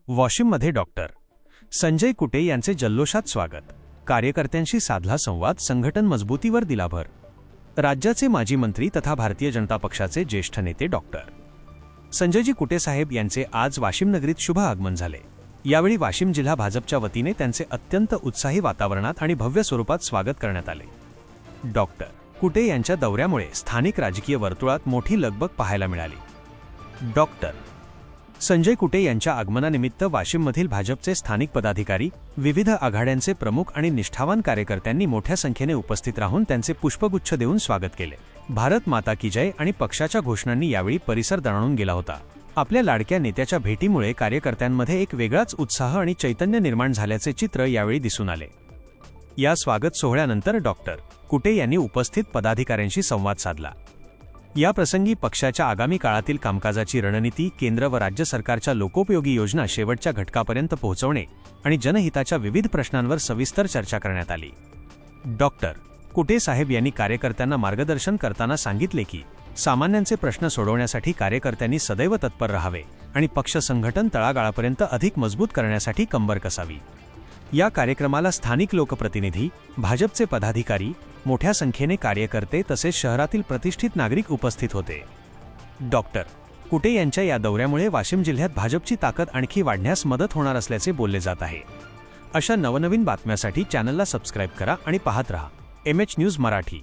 वाशिममध्ये doctor Sanjay Kute यांचे जल्लोषात स्वागत. कार्यकर्त्यांशी साधला संवाद. संघटन मजबूतीवर दिला भर. राज्याचे माजी मंत्री तथा भारतीय जनता पक्षाचे ज्येष्ठ नेते डॉक्टर संजयजी कुटे साहेब यांचे आज वाशिम नगरीत शुभ आगमन झाले. यावेळी वाशिम जिल्हा भाजपच्या वतीने त्यांचे अत्यंत उत्साही वातावरणात आणि भव्य स्वरूपात स्वागत करण्यात आले. डॉक्टर कुटे यांच्या दौऱ्यामुळे स्थानिक राजकीय वर्तुळात मोठी लगबग पाहायला मिळाली. डॉक्टर संजय कुटे यांच्या आगमनानिमित्त वाशिममधील भाजपचे स्थानिक पदाधिकारी, विविध आघाड्यांचे प्रमुख आणि निष्ठावान कार्यकर्त्यांनी मोठ्या संख्येने उपस्थित राहून त्यांचे पुष्पगुच्छ देऊन स्वागत केले. भारत माता की जय आणि पक्षाच्या घोषणांनी यावेळी परिसर दणाणून गेला होता. आपल्या लाडक्या नेत्याच्या भेटीमुळे कार्यकर्त्यांमध्ये एक वेगळाच उत्साह आणि चैतन्य निर्माण झाल्याचे चित्र यावेळी दिसून आले. या स्वागत सोहळ्यानंतर डॉक्टर कुटे यांनी उपस्थित पदाधिकाऱ्यांशी संवाद साधला. या प्रसंगी पक्षाच्या आगामी काळातील कामकाजाची रणनीती, केंद्र व राज्य सरकारच्या लोकोपयोगी योजना शेवटच्या घटकापर्यंत पोहोचवणे आणि जनहिताच्या विविध प्रश्नांवर सविस्तर चर्चा करण्यात आली. डॉक्टर कुटे साहेब यांनी कार्यकर्त्यांना मार्गदर्शन करताना सांगितले की सामान्यांचे प्रश्न सोडवण्यासाठी कार्यकर्त्यांनी सदैव तत्पर राहावे आणि पक्ष संघटन तळागाळापर्यंत अधिक मजबूत करण्यासाठी कंबर कसावी. या कार्यक्रमाला स्थानिक लोकप्रतिनिधी, भाजपचे पदाधिकारी, मोठ्या संख्येने कार्यकर्ते तसेच शहरातील प्रतिष्ठित नागरिक उपस्थित होते. डॉक्टर कुटे यांच्या या दौऱ्यामुळे वाशिम जिल्ह्यात भाजपची ताकद आणखी वाढण्यास मदत होणार असल्याचे बोलले जात आहे. अशा नवनवीन बातम्यांसाठी चॅनलला सबस्क्राईब करा आणि पाहत रहा MH न्यूज मराठी.